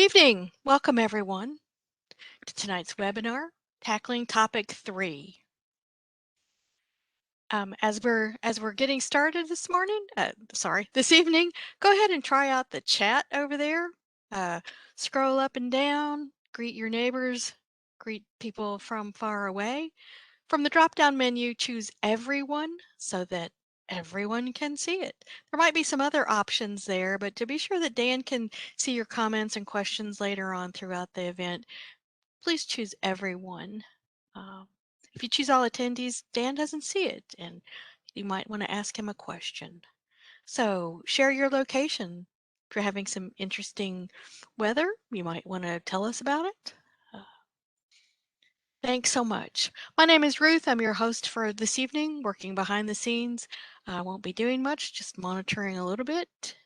Good evening. Welcome everyone to tonight's webinar, Tackling Topic 3. As we're getting started this evening, go ahead and try out the chat over there. Scroll up and down, greet your neighbors, greet people from far away. From the drop-down menu, choose Everyone so that everyone can see it. There might be some other options there, but to be sure that Dan can see your comments and questions later on throughout the event, please choose Everyone. If you choose all attendees, Dan doesn't see it, and you might want to ask him a question. So share your location. If you're having some interesting weather, you might want to tell us about it. Thanks so much. My name is Ruth. I'm your host for this evening, working behind the scenes. I won't be doing much, just monitoring a little bit.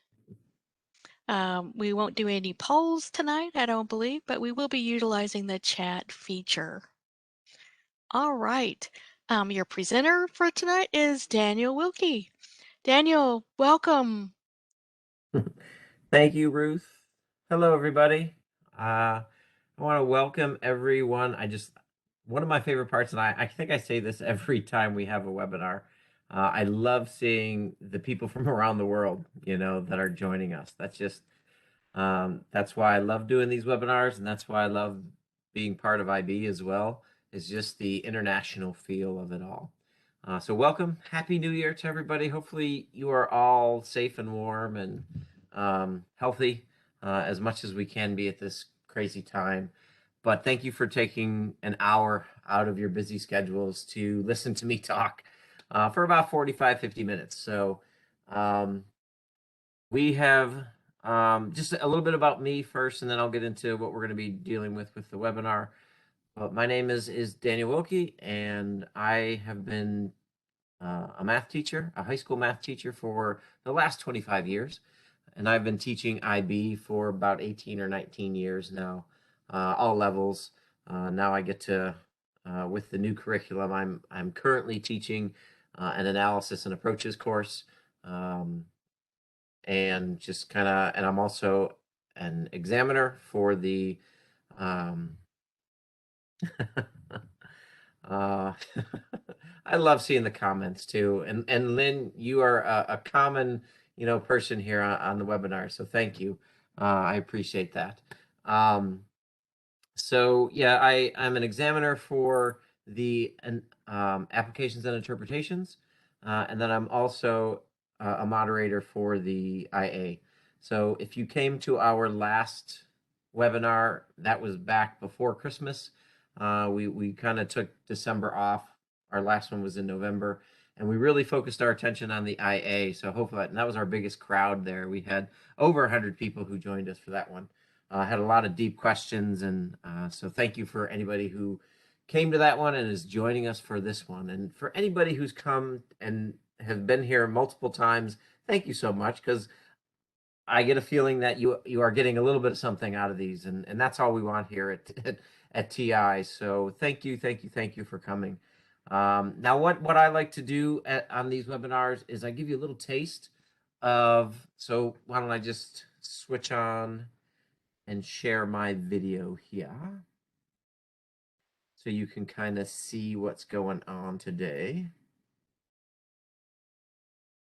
We won't do any polls tonight, I don't believe, but we will be utilizing the chat feature. All right. Your presenter for tonight is Daniel Wilkie. Daniel, welcome. Thank you, Ruth. Hello, everybody. I want to welcome everyone. One of my favorite parts, and I think I say this every time we have a webinar, I love seeing the people from around the world, that are joining us. That's why I love doing these webinars, and that's why I love being part of IB as well, is just the international feel of it all. So welcome. Happy New Year to everybody. Hopefully you are all safe and warm and healthy as much as we can be at this crazy time. But thank you for taking an hour out of your busy schedules to listen to me talk for about 45, 50 minutes. So we have just a little bit about me first, and then I'll get into what we're going to be dealing with the webinar. But my name is Daniel Wilkie, and I have been a math teacher, a high school math teacher for the last 25 years. And I've been teaching IB for about 18 or 19 years now, all levels. Now I get to, with the new curriculum, I'm currently teaching an analysis and approaches course. And I'm also an examiner for the, I love seeing the comments too. And Lynn, you are a common, person here on the webinar. So thank you. I appreciate that. So yeah, I'm an examiner for the applications and interpretations. And then I'm also a moderator for the IA. So if you came to our last webinar, that was back before Christmas. We kind of took December off. Our last one was in November, and we really focused our attention on the IA. So hopefully, and that was our biggest crowd there. We had over 100 people who joined us for that one. Had a lot of deep questions, and so thank you for anybody who came to that one and is joining us for this one. And for anybody who's come and has been here multiple times, thank you so much, because I get a feeling that you are getting a little bit of something out of these, and that's all we want here at TI. So thank you for coming. Now, what I like to do on these webinars is I give you a little taste of. So why don't I just switch on and share my video here, so you can kind of see what's going on today.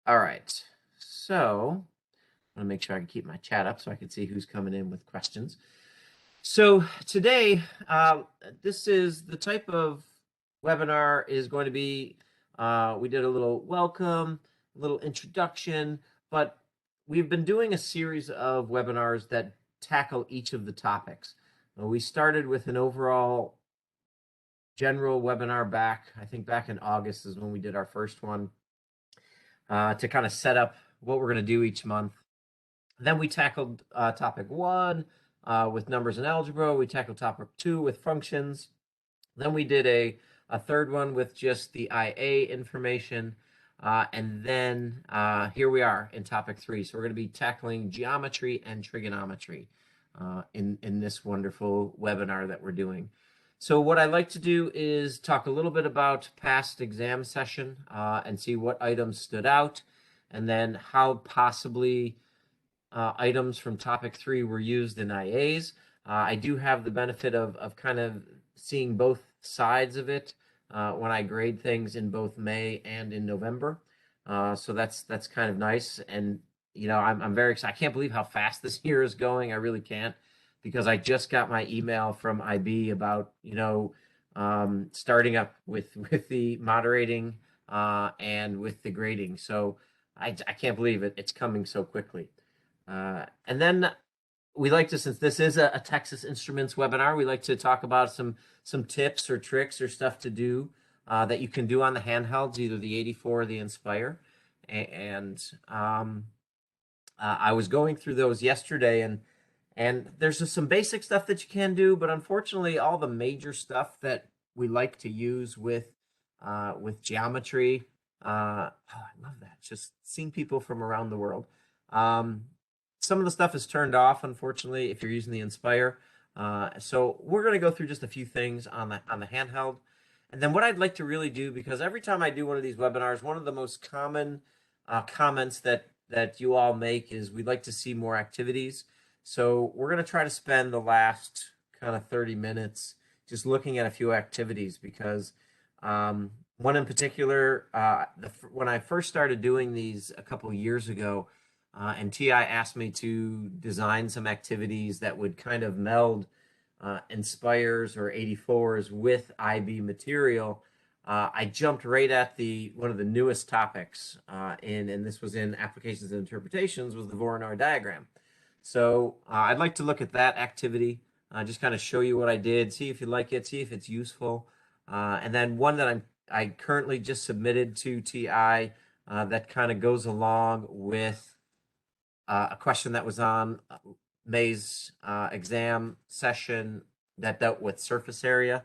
All right, so I want to make sure I can keep my chat up so I can see who's coming in with questions. So today, this is the type of webinar is going to be, we did a little welcome, a little introduction, but we've been doing a series of webinars that tackle each of the topics. We started with an overall general webinar back in August is when we did our first one, to kind of set up what we're going to do each month. Then we tackled topic 1 with numbers and algebra. We tackled topic 2 with functions. Then we did a third one with just the IA information. And then here we are in topic 3. So we're going to be tackling geometry and trigonometry in this wonderful webinar that we're doing. So what I like to do is talk a little bit about past exam session and see what items stood out, and then how possibly items from topic 3 were used in IAs. I do have the benefit of kind of seeing both sides of it when I grade things in both May and in November. So that's kind of nice. And I'm very excited. I can't believe how fast this year is going. I really can't, because I just got my email from IB about starting up with the moderating and with the grading. So I can't believe it. It's coming so quickly. And then we like to, since this is a Texas Instruments webinar, we like to talk about some tips or tricks or stuff to do that you can do on the handhelds, either the 84 or the Nspire. And I was going through those yesterday, and there's just some basic stuff that you can do, but unfortunately, all the major stuff that we like to use with geometry. Oh, I love that. Just seeing people from around the world. Some of the stuff is turned off, unfortunately, if you're using the Nspire. So we're going to go through just a few things on the handheld. And then what I'd like to really do, because every time I do one of these webinars, one of the most common comments that you all make is we'd like to see more activities. So we're going to try to spend the last kind of 30 minutes just looking at a few activities, because one in particular, when I first started doing these a couple of years ago, and TI asked me to design some activities that would kind of meld Nspires or 84s with IB material, I jumped right at one of the newest topics and this was in Applications and Interpretations, was the Voronoi diagram. So I'd like to look at that activity, just kind of show you what I did, see if you like it, see if it's useful. And then one that I currently just submitted to TI that kind of goes along with a question that was on May's exam session that dealt with surface area.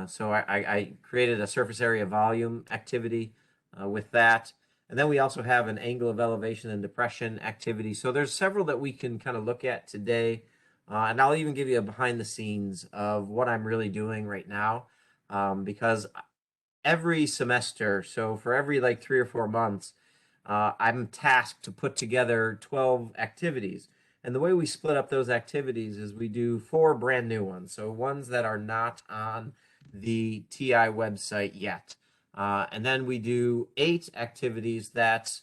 So I created a surface area volume activity with that. And then we also have an angle of elevation and depression activity. So there's several that we can kind of look at today. And I'll even give you a behind the scenes of what I'm really doing right now. Because every semester, so for every like 3 or 4 months, I'm tasked to put together 12 activities. And the way we split up those activities is we do 4 brand new ones. So ones that are not on the TI website yet. And then we do 8 activities that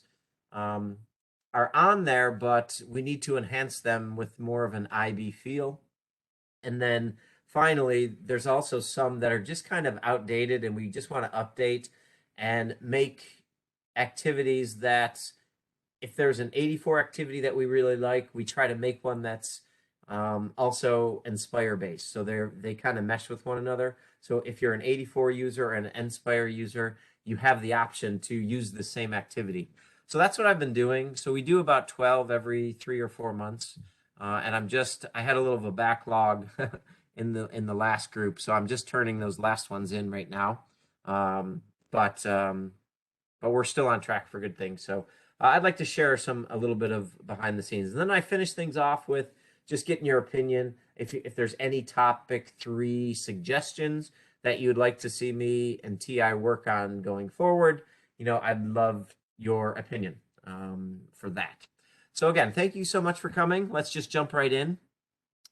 are on there, but we need to enhance them with more of an IB feel. And then finally, there's also some that are just kind of outdated and we just want to update and make activities that, if there's an 84 activity that we really like, we try to make one that's also Nspire based. So they kind of mesh with one another. So if you're an 84 user and an Nspire user, you have the option to use the same activity. So that's what I've been doing. So we do about 12 every 3 or 4 months. And I had a little of a backlog in the last group. So I'm just turning those last ones in right now. But we're still on track for good things. So I'd like to share a little bit of behind the scenes. And then I finish things off with just getting your opinion. If there's any topic 3 suggestions that you'd like to see me and TI work on going forward, I'd love your opinion for that. So again, thank you so much for coming. Let's just jump right in.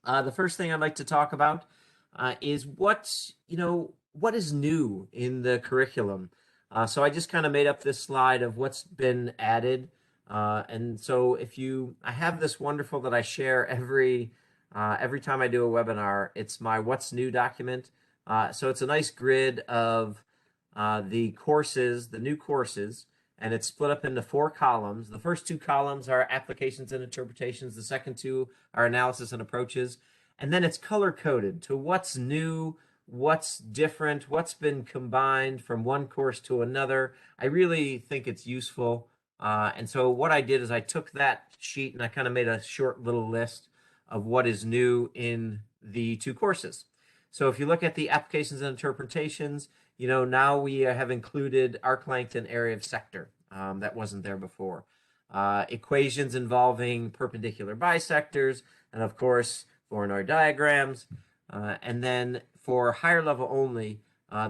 The first thing I'd like to talk about is what is new in the curriculum. So I just kind of made up this slide of what's been added. And so I have this wonderful that I share every time I do a webinar. It's my What's New document. So it's a nice grid of the new courses, and it's split up into 4 columns. The first 2 columns are applications and interpretations. The second 2 are analysis and approaches. And then it's color coded to what's new, what's different, what's been combined from one course to another. I really think it's useful. And so what I did is I took that sheet and I kind of made a short little list of what is new in the 2 courses. So if you look at the applications and interpretations, now we have included arc length and area of sector. That wasn't there before. Equations involving perpendicular bisectors, and of course, Voronoi diagrams. And then for higher level only,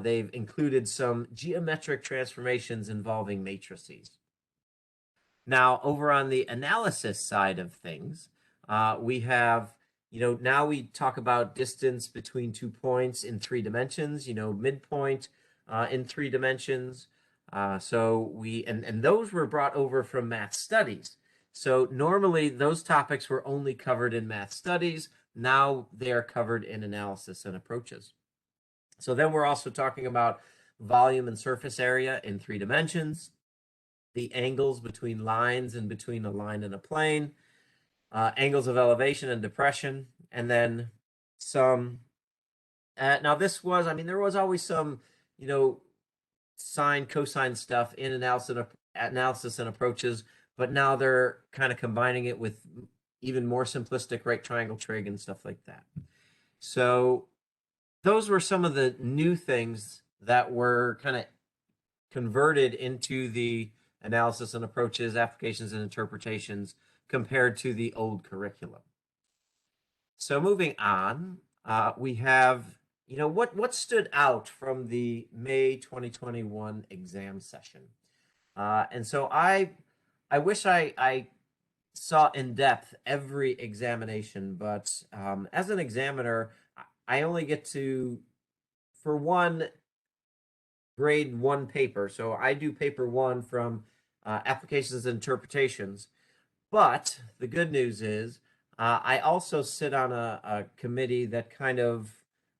they've included some geometric transformations involving matrices. Now, over on the analysis side of things, we have, now we talk about distance between 2 points in 3 dimensions, midpoint in 3 dimensions. And those were brought over from math studies. So normally those topics were only covered in math studies. Now they are covered in analysis and approaches. So then we're also talking about volume and surface area in 3 dimensions, the angles between lines and between a line and a plane, angles of elevation and depression, and then some. Now this was, there was always some, sine, cosine stuff in analysis and approaches, but now they're kind of combining it with even more simplistic right triangle trig and stuff like that. So those were some of the new things that were kind of converted into the analysis and approaches, applications and interpretations compared to the old curriculum. So moving on, we have, what stood out from the May 2021 exam session. And so I wish I saw in depth every examination, but as an examiner, I only get to, for one, grade one paper. So I do paper one from applications and interpretations. But the good news is I also sit on a committee that kind of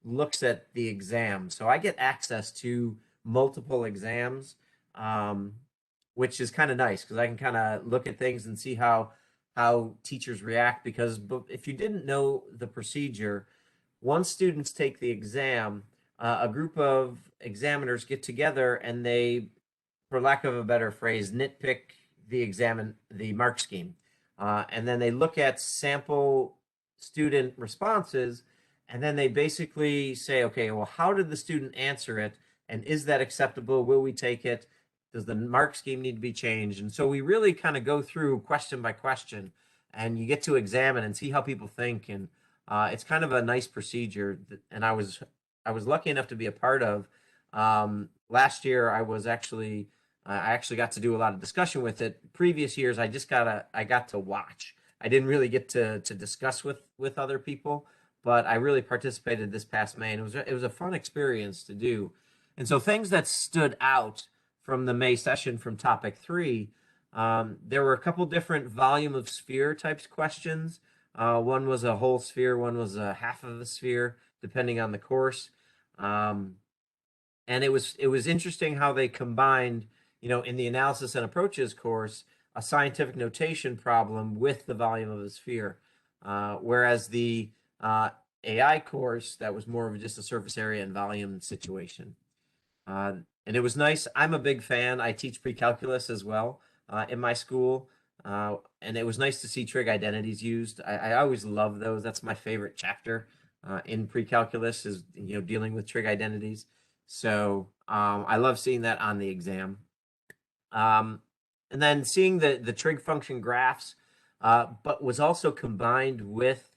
looks at the exam. So I get access to multiple exams, which is kind of nice because I can kind of look at things and see how teachers react. Because if you didn't know the procedure, once students take the exam, a group of examiners get together and they, for lack of a better phrase, nitpick the mark scheme. And then they look at sample student responses, and then they basically say, okay, well, how did the student answer it? And is that acceptable? Will we take it? Does the mark scheme need to be changed? And so we really kind of go through question by question, and you get to examine and see how people think. And it's kind of a nice procedure. And I was lucky enough to be a part of. Last year, I actually got to do a lot of discussion with it. Previous years, I got to watch. I didn't really get to discuss with other people, but I really participated this past May, and it was a fun experience to do. And so things that stood out from the May session from topic 3, there were a couple different volume of sphere types questions. One was a whole sphere, one was a half of a sphere, depending on the course. And it was interesting how they combined, in the analysis and approaches course, a scientific notation problem with the volume of a sphere. Whereas the AI course, that was more of just a surface area and volume situation. And it was nice. I'm a big fan. I teach pre-calculus as well in my school. And it was nice to see trig identities used. I always love those. That's my favorite chapter in pre-calculus is, dealing with trig identities. So I love seeing that on the exam. And then seeing the trig function graphs, but was also combined with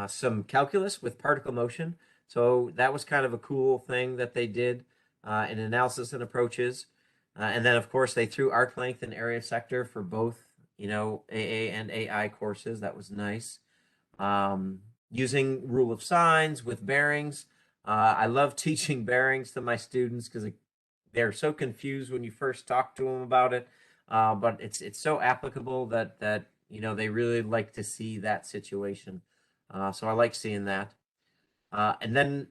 some calculus with particle motion. So that was kind of a cool thing that they did in analysis and approaches. And then, of course, they threw arc length and area sector for both, AA and AI courses. That was nice. Using rule of signs with bearings. I love teaching bearings to my students because they're so confused when you first talk to them about it. But it's so applicable that they really like to see that situation. So I like seeing that. And then,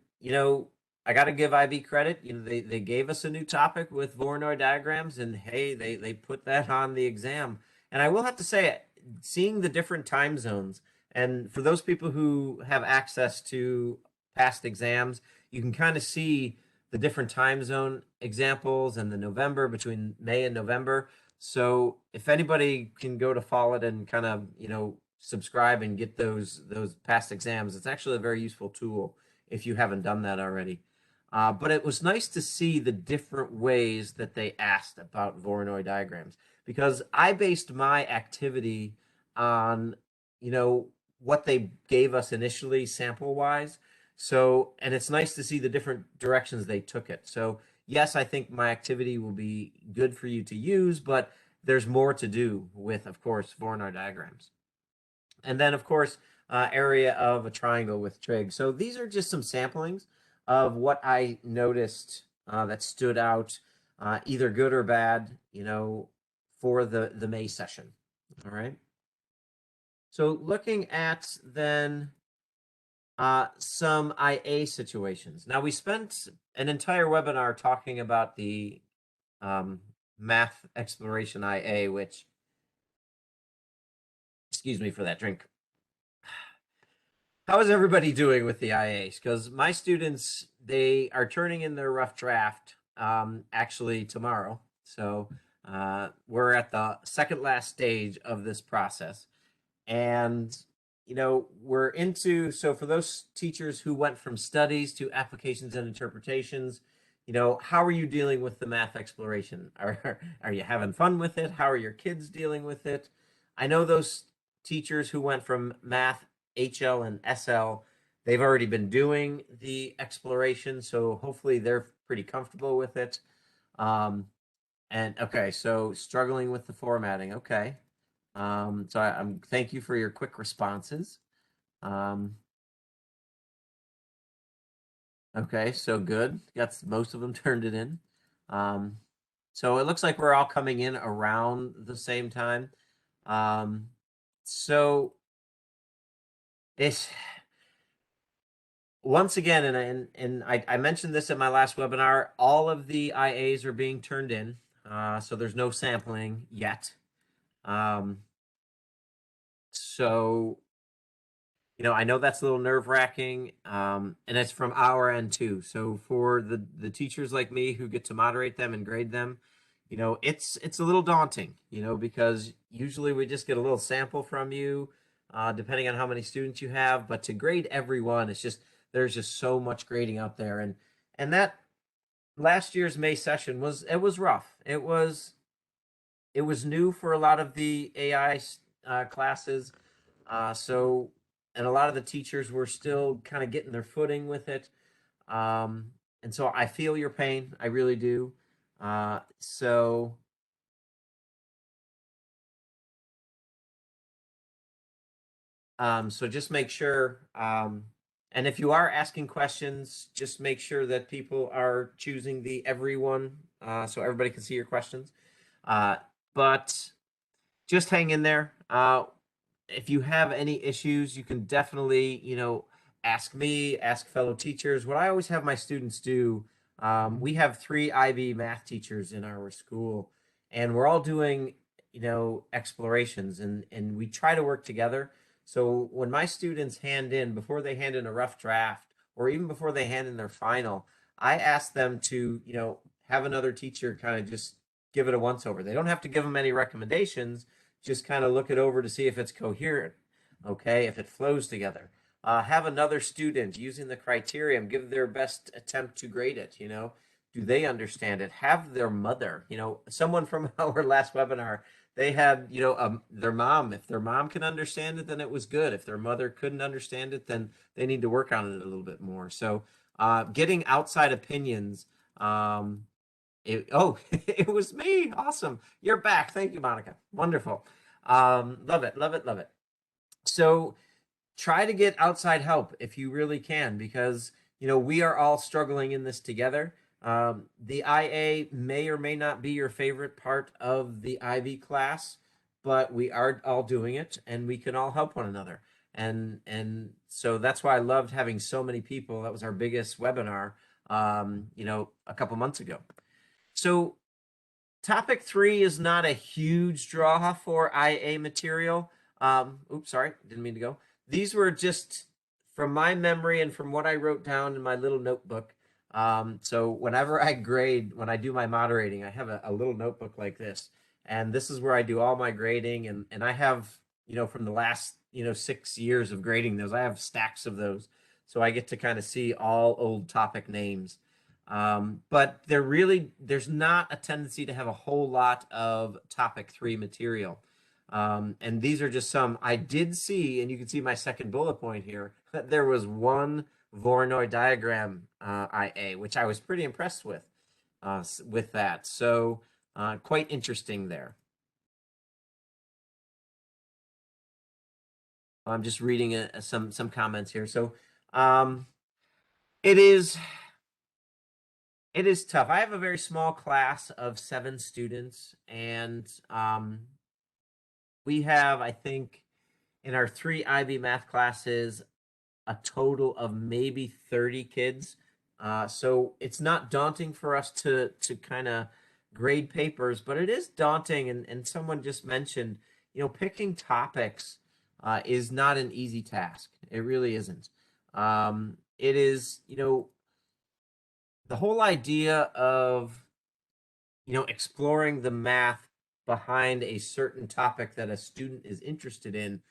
I got to give IB credit. They gave us a new topic with Voronoi diagrams, and hey, they put that on the exam. And I will have to say, seeing the different time zones, and for those people who have access to past exams, you can kind of see the different time zone examples and the November between May and November. So if anybody can go to Follett and kind of, subscribe and get those past exams, it's actually a very useful tool if you haven't done that already. But it was nice to see the different ways that they asked about Voronoi diagrams, because I based my activity on, what they gave us initially sample-wise. So, and it's nice to see the different directions they took it. So, yes, I think my activity will be good for you to use, but there's more to do with, of course, Voronoi diagrams. And then, of course, area of a triangle with trig. So these are just some samplings of what I noticed that stood out, either good or bad, for the May session. All right. So looking at then some IA situations. Now, we spent an entire webinar talking about the math exploration IA, which, excuse me for that drink. How is everybody doing with the IAs? Because my students, they are turning in their rough draft actually tomorrow. So we're at the second last stage of this process. And, we're into, so for those teachers who went from studies to applications and interpretations, how are you dealing with the math exploration? Are you having fun with it? How are your kids dealing with it? I know those teachers who went from math, HL, and SL, they've already been doing the exploration, so hopefully they're pretty comfortable with it. And okay, so struggling with the formatting. Okay. So I'm thank you for your quick responses. Okay, so good. Got most of them turned it in. So it looks like we're all coming in around the same time. So it's once again, and I mentioned this at my last webinar, all of the IAs are being turned in. So there's no sampling yet. So I know that's a little nerve-wracking, and it's from our end too. So for the teachers like me who get to moderate them and grade them, it's a little daunting, because usually we just get a little sample from you, depending on how many students you have. But to grade everyone, there's just so much grading out there, and that last year's May session was rough. It was new for a lot of the AI classes, so. And a lot of the teachers were still kind of getting their footing with it. And so I feel your pain. I really do. So just make sure, and if you are asking questions, just make sure that people are choosing the everyone, so everybody can see your questions. But just hang in there. If you have any issues, you can definitely, ask me, ask fellow teachers. What I always have my students do, we have 3 IB math teachers in our school, and we're all doing, explorations, and we try to work together. So when my students before they hand in a rough draft, or even before they hand in their final, I ask them to, have another teacher kind of just give it a once over. They don't have to give them any recommendations, just kind of look it over to see if it's coherent, okay, if it flows together. Have another student using the criterion give their best attempt to grade it. Do they understand it? Have their mother, someone from our last webinar, they had, their mom. If their mom can understand it, then it was good. If their mother couldn't understand it, then they need to work on it a little bit more. So getting outside opinions. It was me. Awesome. You're back. Thank you, Monica. Wonderful. Love it, love it, love it. So try to get outside help if you really can, because, we are all struggling in this together. The IA may or may not be your favorite part of the IB class, but we are all doing it and we can all help one another. And so that's why I loved having so many people. That was our biggest webinar, a couple months ago. So topic 3 is not a huge draw for IA material. Oops, sorry, didn't mean to go. These were just from my memory and from what I wrote down in my little notebook. So whenever I grade, when I do my moderating, I have a little notebook like this. And this is where I do all my grading. And I have, from the last, 6 years of grading those, I have stacks of those. So I get to kind of see all old topic names. But there's not a tendency to have a whole lot of topic 3 material. And these are just some I did see, and you can see my second bullet point here, that there was one Voronoi diagram IA, which I was pretty impressed with that. So quite interesting there. I'm just reading some comments here. So it is tough. I have a very small class of 7 students, and we have, I think, in our 3 IB math classes, a total of maybe 30 kids. So it's not daunting for us to kind of grade papers, but it is daunting. And someone just mentioned, picking topics is not an easy task. It really isn't. It is, the whole idea of, exploring the math behind a certain topic that a student is interested in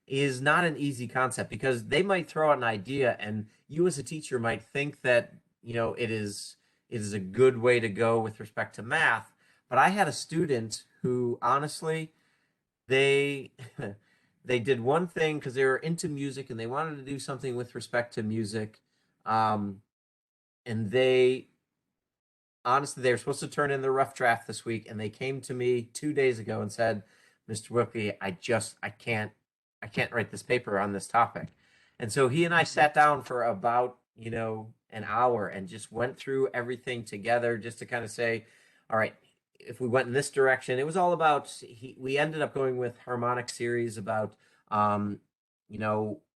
is not an easy concept, because they might throw out an idea and you as a teacher might think that it is a good way to go with respect to math. But I had a student who, honestly, they they did one thing because they were into music and they wanted to do something with respect to music, and they were supposed to turn in the rough draft this week, and they came to me 2 days ago and said, "Mr. Wilkie, I can't write this paper on this topic." And so he and I sat down for about, an hour and just went through everything together, just to kind of say, all right, if we went in this direction. It was all about, we ended up going with harmonic series, about,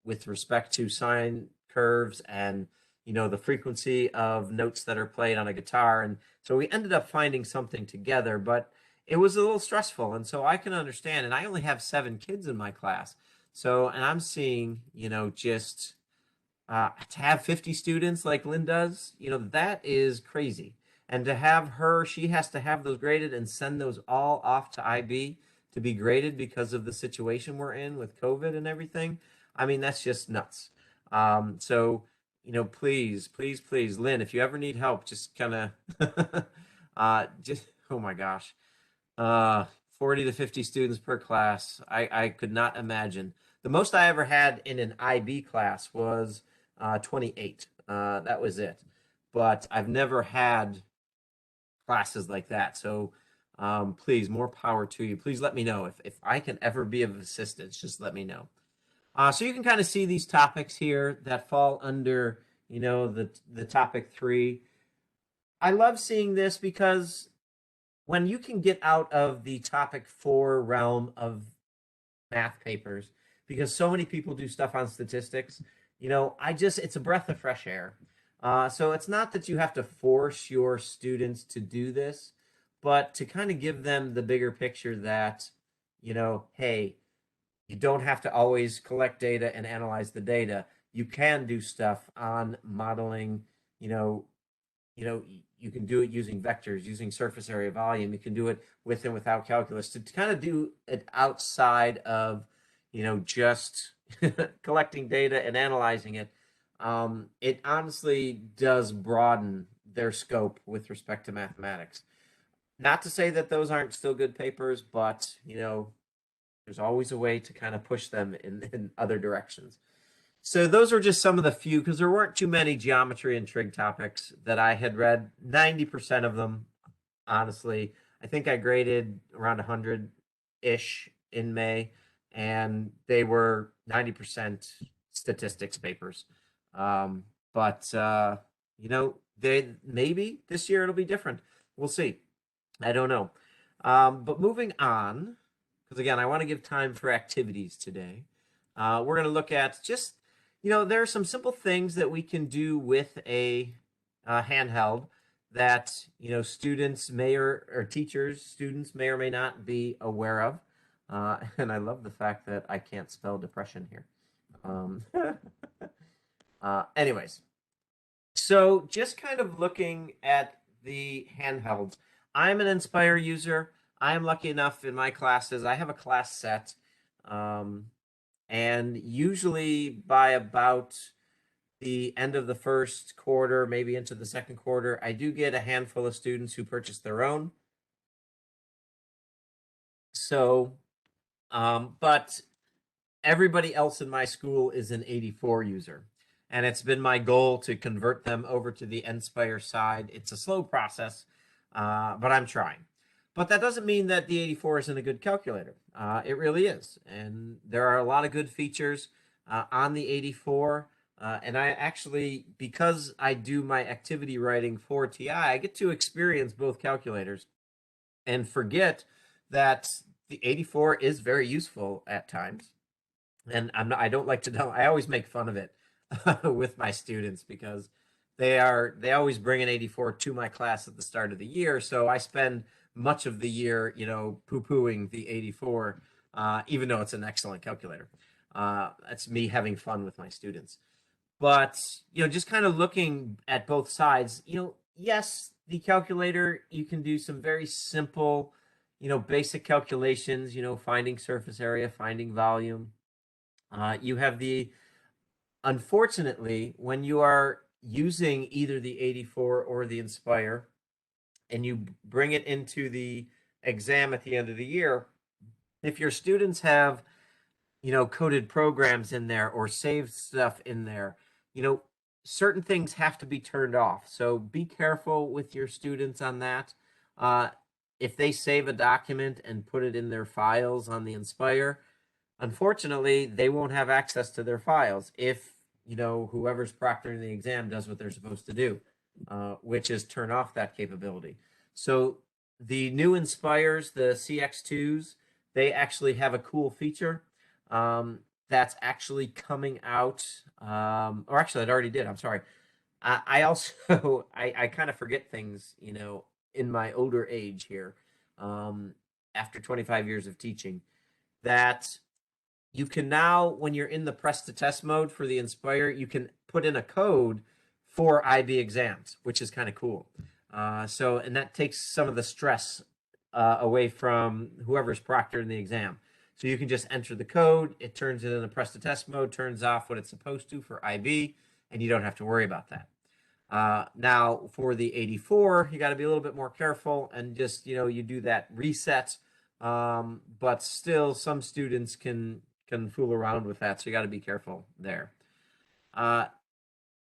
with respect to sine curves and, the frequency of notes that are played on a guitar. And so we ended up finding something together, but it was a little stressful. And so I can understand, and I only have 7 kids in my class. So, and I'm seeing, just to have 50 students like Lynn does, that is crazy. And to have her, she has to have those graded and send those all off to IB to be graded because of the situation we're in with COVID and everything. I mean, that's just nuts. So, please, please, please, Lynn, if you ever need help, just kind of, oh my gosh, 40 to 50 students per class. I could not imagine. The most I ever had in an IB class was 28. That was it. But I've never had classes like that. So please, more power to you. Please let me know if I can ever be of assistance. Just let me know. So you can kind of see these topics here that fall under, the topic 3. I love seeing this because when you can get out of the topic 4 realm of math papers, because so many people do stuff on statistics, it's a breath of fresh air. So it's not that you have to force your students to do this, but to kind of give them the bigger picture that, hey, you don't have to always collect data and analyze the data. You can do stuff on modeling, you know, you can do it using vectors, using surface area volume. You can do it with and without calculus, to kind of do it outside of, just collecting data and analyzing it. It honestly does broaden their scope with respect to mathematics. Not to say that those aren't still good papers, but, there's always a way to kind of push them in other directions. So those were just some of the few, because there weren't too many geometry and trig topics that I had read. 90% of them, honestly, I think I graded around 100-ish in May, and they were 90% statistics papers. But maybe this year it'll be different. We'll see. I don't know. But moving on, because again, I want to give time for activities today. We're going to look at just, there are some simple things that we can do with a handheld that, students may or teachers, students may or may not be aware of. And I love the fact that I can't spell depression here. Anyways, so just kind of looking at the handhelds. I'm an Nspire user. I am lucky enough in my classes, I have a class set. And usually by about the end of the first quarter, maybe into the second quarter, I do get a handful of students who purchase their own. So, but everybody else in my school is an 84 user. And it's been my goal to convert them over to the Nspire side. It's a slow process, but I'm trying. But that doesn't mean that the 84 isn't a good calculator. It really is. And there are a lot of good features on the 84. And I actually, because I do my activity writing for TI, I get to experience both calculators and forget that the 84 is very useful at times. And I don't like to know. I always make fun of it with my students because they always bring an 84 to my class at the start of the year. So I spend much of the year, poo-pooing the 84, even though it's an excellent calculator. That's me having fun with my students. But, just kind of looking at both sides, yes, the calculator, you can do some very simple, basic calculations, finding surface area, finding volume. You have unfortunately, when you are using either the 84 or the Nspire, and you bring it into the exam at the end of the year, if your students have, coded programs in there or saved stuff in there, certain things have to be turned off. So be careful with your students on that. If they save a document and put it in their files on the Nspire, unfortunately, they won't have access to their files if, whoever's proctoring the exam does what they're supposed to do, which is turn off that capability. So the new Nspires, the CX2s, they actually have a cool feature that's actually coming out. Or actually, it already did. I'm sorry. I also, I kind of forget things, in my older age here, after 25 years of teaching, that you can now, when you're in the press to test mode for the Nspire, you can put in a code for IB exams, which is kind of cool. And that takes some of the stress away from whoever's proctoring the exam. So you can just enter the code, it turns it in a press to test mode, turns off what it's supposed to for IB, and you don't have to worry about that. Now for the 84, you got to be a little bit more careful and just, you do that reset. But still some students can fool around with that. So you got to be careful there.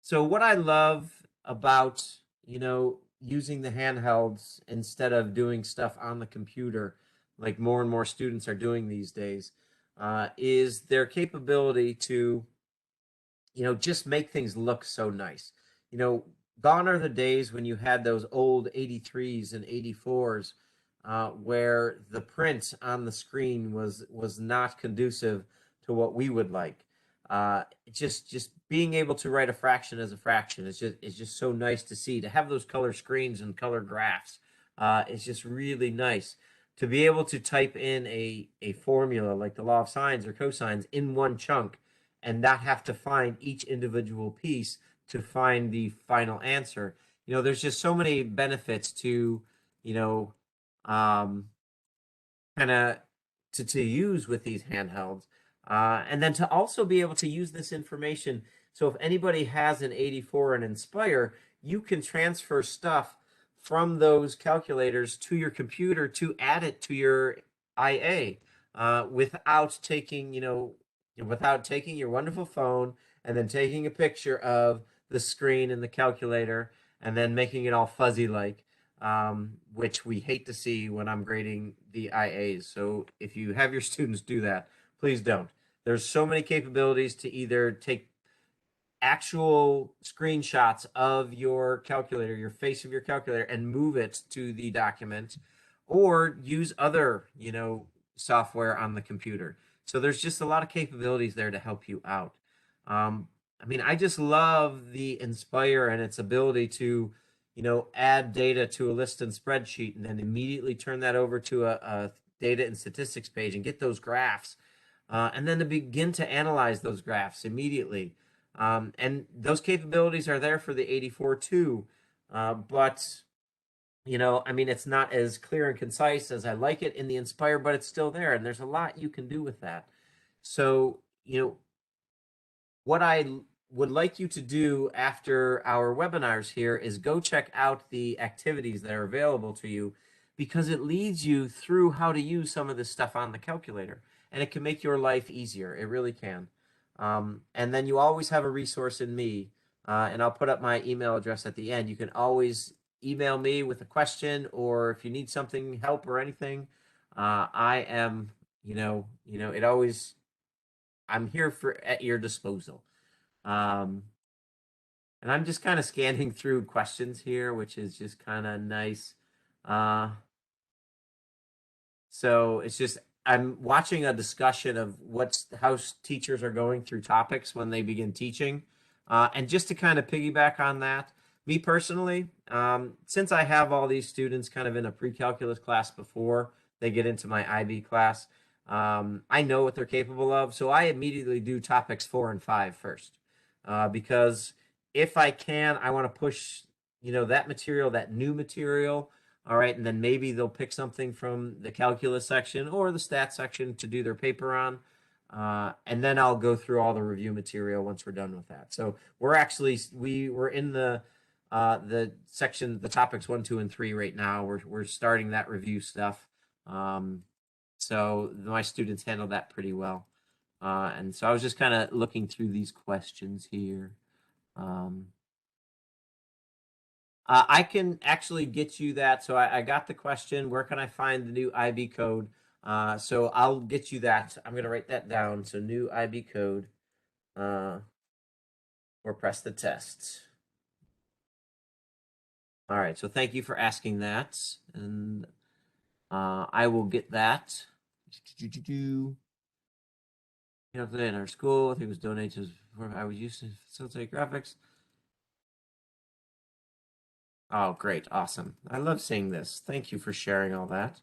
So what I love about, using the handhelds instead of doing stuff on the computer, like more and more students are doing these days, is their capability to, just make things look so nice. Gone are the days when you had those old 83s and 84s where the print on the screen was not conducive to what we would like. Just being able to write a fraction as a fraction is just so nice to see. To have those color screens and color graphs is just really nice. To be able to type in a formula like the law of sines or cosines in one chunk and not have to find each individual piece to find the final answer. There's just so many benefits to, kind of to use with these handhelds. And then to also be able to use this information. So if anybody has an 84 and Nspire, you can transfer stuff from those calculators to your computer to add it to your IA without taking, without taking your wonderful phone and then taking a picture of the screen and the calculator and then making it all fuzzy like, which we hate to see when I'm grading the IAs. So if you have your students do that, please don't. There's so many capabilities to either take actual screenshots of your calculator, your face of your calculator, and move it to the document, or use other, software on the computer. So there's just a lot of capabilities there to help you out. I just love the Nspire and its ability to, add data to a list and spreadsheet and then immediately turn that over to a data and statistics page and get those graphs. And then to begin to analyze those graphs immediately. And those capabilities are there for the 84 too. But, it's not as clear and concise as I like it in the Nspire, but it's still there. And there's a lot you can do with that. So, what I would like you to do after our webinars here is go check out the activities that are available to you, because it leads you through how to use some of this stuff on the calculator, and it can make your life easier. It really can. And then you always have a resource in me, and I'll put up my email address at the end. You can always email me with a question, or if you need something, help or anything, I am, it always, I'm here at your disposal. And I'm just kind of scanning through questions here, which is just kind of nice. So it's just, I'm watching a discussion of how teachers are going through topics when they begin teaching. And just to kind of piggyback on that, me personally, since I have all these students kind of in a pre-calculus class before they get into my IB class, I know what they're capable of. So I immediately do topics 4 and 5 first, because if I can, I want to push, that material, that new material. All right, and then maybe they'll pick something from the calculus section or the stats section to do their paper on. And then I'll go through all the review material once we're done with that. So we're in the section, the topics 1, 2, and 3 right now. We're starting that review stuff. So my students handle that pretty well. And so I was just kind of looking through these questions here. I can actually get you that. So I got the question, where can I find the new IB code? So I'll get you that. I'm going to write that down. So new IB code, or press the test. All right. So thank you for asking that. And I will get that. Today in our school, I think it was donated before I was used to facilitate graphics. Oh, great. Awesome. I love seeing this. Thank you for sharing all that.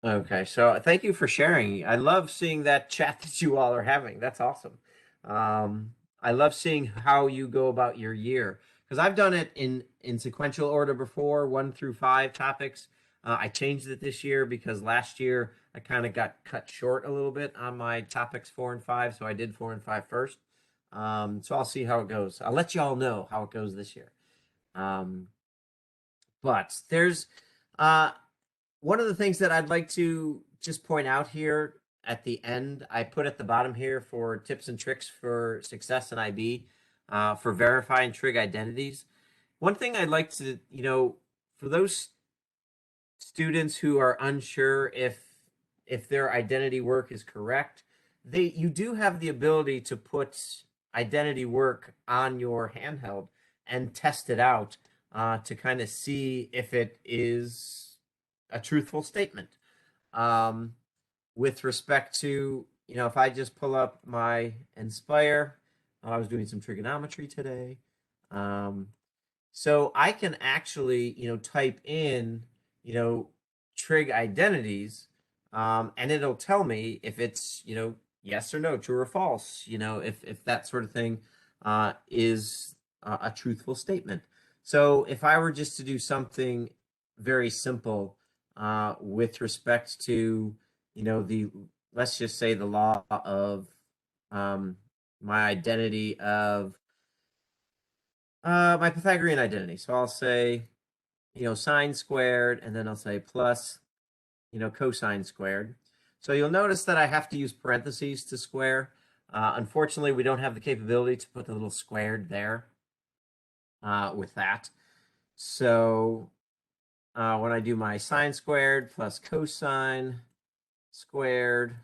Okay, so thank you for sharing. I love seeing that chat that you all are having. That's awesome. I love seeing how you go about your year, because I've done it in sequential order before, 1 through 5 topics. I changed it this year because last year I kind of got cut short a little bit on my topics 4 and 5, so I did 4 and 5 first. So I'll see how it goes. I'll let you all know how it goes this year. But there's one of the things that I'd like to just point out here at the end, I put at the bottom here for tips and tricks for success in IB, for verifying trig identities. One thing I'd like to, for those students who are unsure if their identity work is correct, you do have the ability to put identity work on your handheld and test it out, to kind of see if it is a truthful statement. With respect to, if I just pull up my Nspire, I was doing some trigonometry today. So I can actually, type in, trig identities, and it'll tell me if it's, yes or no, true or false, if that sort of thing is a truthful statement. So if I were just to do something very simple, with respect to, let's just say the law of my identity of my Pythagorean identity. So I'll say, sine squared, and then I'll say plus, cosine squared. So you'll notice that I have to use parentheses to square. Unfortunately, we don't have the capability to put the little squared there with that. So when I do my sine squared plus cosine squared,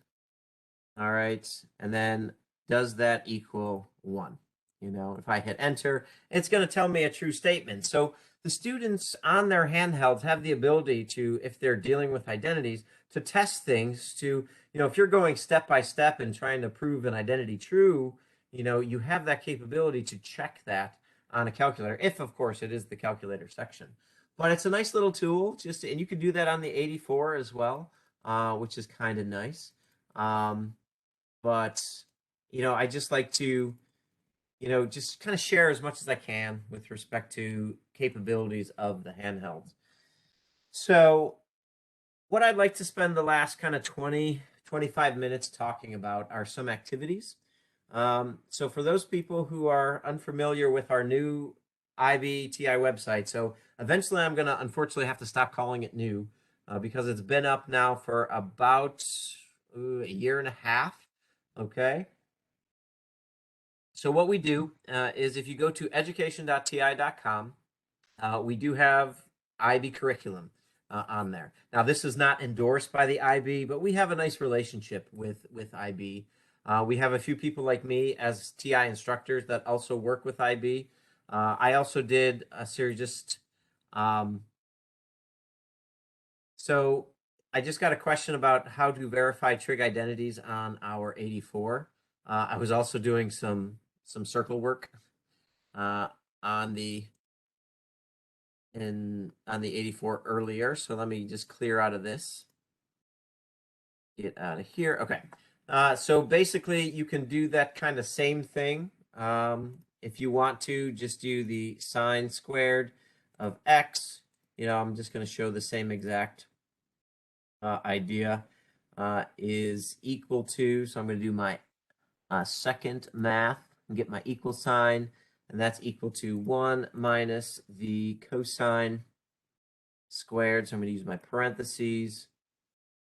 all right, and then does that equal 1? If I hit enter, it's going to tell me a true statement. So the students on their handhelds have the ability to, if they're dealing with identities, to test things to, if you're going step by step and trying to prove an identity true, you have that capability to check that on a calculator, if of course it is the calculator section. But it's a nice little tool, and you can do that on the 84 as well, which is kind of nice. But I just like to, just kind of share as much as I can with respect to capabilities of the handhelds. So what I'd like to spend the last kind of 25 minutes talking about are some activities. So for those people who are unfamiliar with our new IBTI website, so eventually I'm going to unfortunately have to stop calling it new, because it's been up now for about a year and a half. Okay. So what we do is if you go to education.ti.com, we do have IB curriculum on there. Now, this is not endorsed by the IB, but we have a nice relationship with IB. We have a few people like me as TI instructors that also work with IB. I also did a series just so I just got a question about how to verify trig identities on our 84. I was also doing some circle work on the 84 earlier. So let me just clear out of this. Get out of here. Okay. So basically, you can do that kind of same thing. If you want to, just do the sine squared of x. I'm just going to show the same exact idea is equal to. So I'm going to do my second math and get my equal sign. And that's equal to 1 minus the cosine squared. So I'm going to use my parentheses.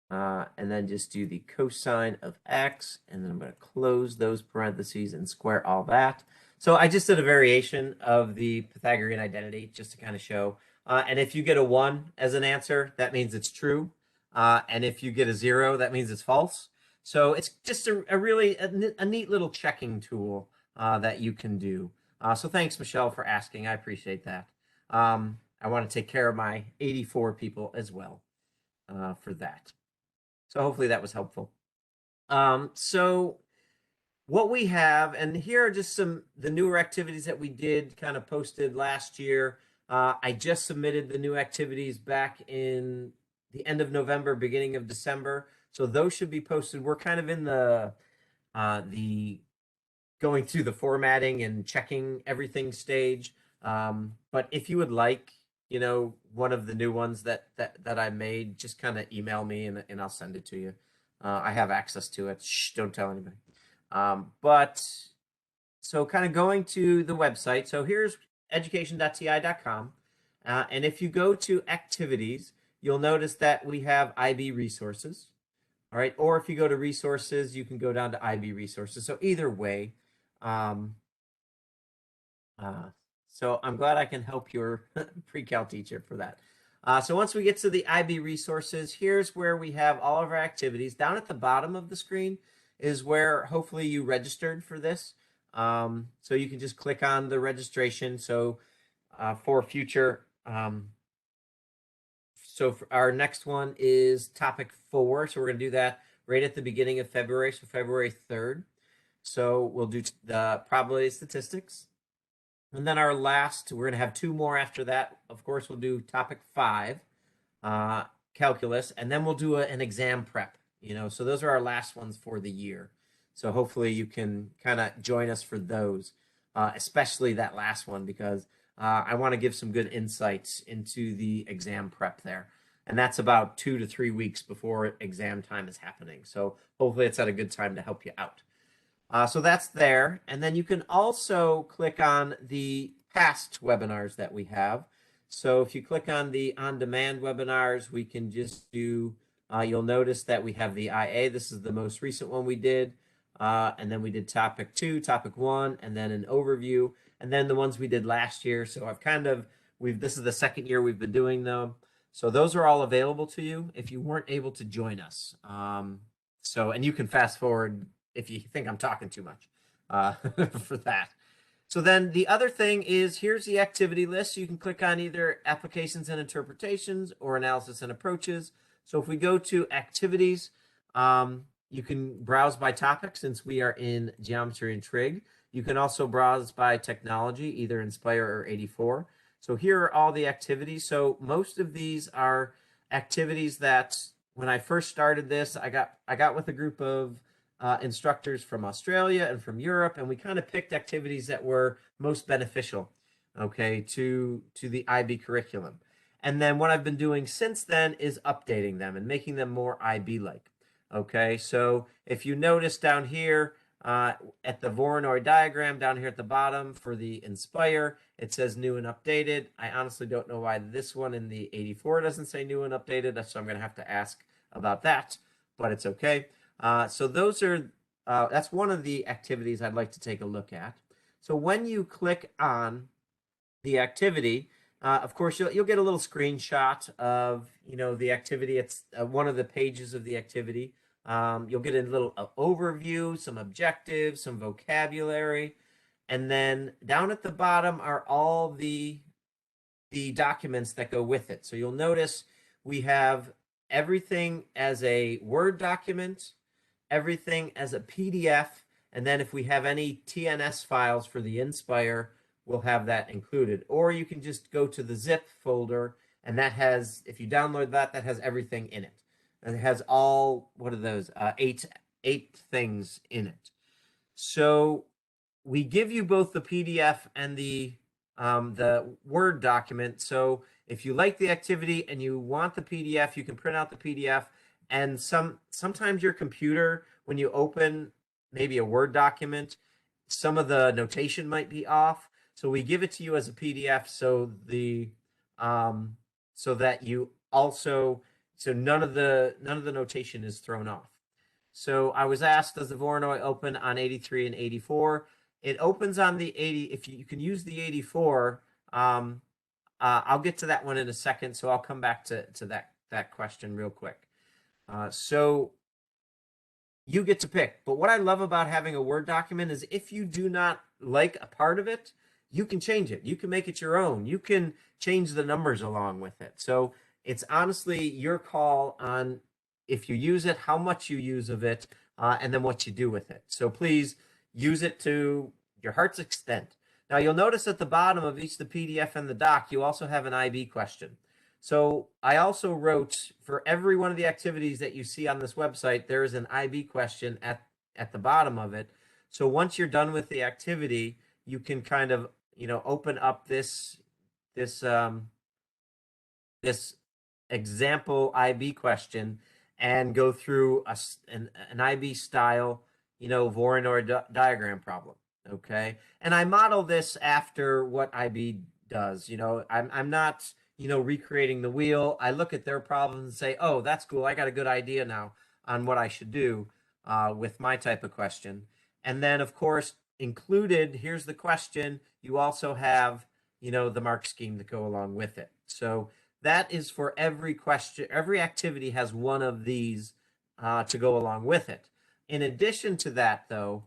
And then just do the cosine of x, and then I'm going to close those parentheses and square all that. So I just did a variation of the Pythagorean identity just to kind of show. And if you get a 1 as an answer, that means it's true. And if you get a 0, that means it's false. So it's just a really neat little checking tool that you can do. So thanks, Michelle, for asking. I appreciate that. I want to take care of my 84 people as well for that. So hopefully that was helpful. So what we have, and here are just the newer activities that we did kind of posted last year. I just submitted the new activities back in the end of November, beginning of December. So those should be posted. We're kind of in the going through the formatting and checking everything stage. But if you would like, one of the new ones that I made, just kind of email me and I'll send it to you. I have access to it. Shh, don't tell anybody. But so kind of going to the website. So here's education.ti.com. And if you go to activities, you'll notice that we have IB resources. All right. Or if you go to resources, you can go down to IB resources. So either way, so I'm glad I can help your pre-cal teacher for that. So once we get to the IB resources, here's where we have all of our activities. Down at the bottom of the screen is where hopefully you registered for this. So you can just click on the registration. So for future, so for our next one is topic 4. So we're going to do that right at the beginning of February. So February 3rd. So we'll do the probability statistics. And then our last, we're going to have 2 more after that. Of course, we'll do topic 5, calculus, and then we'll do an exam prep. So those are our last ones for the year. So hopefully you can kind of join us for those, especially that last one, because I want to give some good insights into the exam prep there. And that's about 2 to 3 weeks before exam time is happening. So hopefully it's at a good time to help you out. So that's there. And then you can also click on the past webinars that we have. So if you click on the on-demand webinars, we can just do, you'll notice that we have the IA. This is the most recent one we did. And then we did topic 2, topic 1, and then an overview. And then the ones we did last year. So I've this is the second year we've been doing them. So those are all available to you if you weren't able to join us. And you can fast forward if you think I'm talking too much for that. So then the other thing is, here's the activity list. You can click on either applications and interpretations or analysis and approaches. So if we go to activities, you can browse by topic since we are in geometry and trig. You can also browse by technology, either Nspire or 84. So here are all the activities. So most of these are activities that when I first started this, I got with a group of instructors from Australia and from Europe, and we kind of picked activities that were most beneficial, okay, to the IB curriculum. And then what I've been doing since then is updating them and making them more IB-like, okay? So if you notice down here at the Voronoi diagram down here at the bottom for the Nspire, it says new and updated. I honestly don't know why this one in the 84 doesn't say new and updated, so I'm going to have to ask about that, but it's okay. So those are that's one of the activities I'd like to take a look at. So when you click on the activity, of course, you'll get a little screenshot of the activity. It's one of the pages of the activity. You'll get a little overview, some objectives, some vocabulary, and then down at the bottom are all the documents that go with it. So you'll notice we have everything as a Word document, everything as a PDF, and then if we have any TNS files for the Nspire, we'll have that included. Or you can just go to the zip folder, and that has, if you download that, that has everything in it. And it has all, what are those, eight things in it. So we give you both the PDF and the Word document. So if you like the activity and you want the PDF, you can print out the PDF. And sometimes your computer, when you open maybe a Word document, some of the notation might be off. So we give it to you as a PDF so that you also none of the notation is thrown off. So I was asked, does the Voronoi open on 83 and 84? It opens on the 80. If you can use the 84, I'll get to that one in a second. So I'll come back to that question real quick. So you get to pick. But what I love about having a Word document is if you do not like a part of it, you can change it. You can make it your own. You can change the numbers along with it. So it's honestly your call on if you use it, how much you use of it, and then what you do with it. So please use it to your heart's extent. Now you'll notice at the bottom of each the PDF and the doc, you also have an IB question. So I also wrote for every one of the activities that you see on this website, there is an IB question at the bottom of it. So once you're done with the activity, you can kind of open up this example IB question and go through an IB style Voronoi diagram problem. Okay, and I model this after what IB does. I'm not recreating the wheel. I look at their problems and say, oh, that's cool. I got a good idea now on what I should do with my type of question. And then, of course, included, here's the question. You also have, the mark scheme to go along with it. So that is for every question. Every activity has one of these to go along with it. In addition to that, though,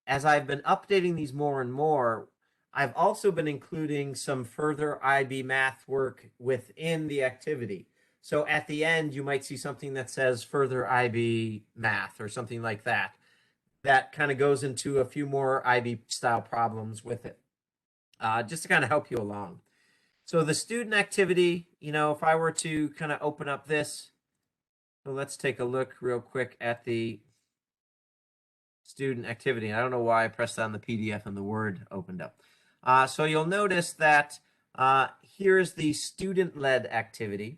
as I've been updating these more and more, I've also been including some further IB math work within the activity. So at the end, you might see something that says further IB math or something like that. That kind of goes into a few more IB style problems with it, just to kind of help you along. So the student activity, if I were to kind of open up this, so let's take a look real quick at the student activity. I don't know why I pressed on the PDF and the Word opened up. So you'll notice that here's the student-led activity,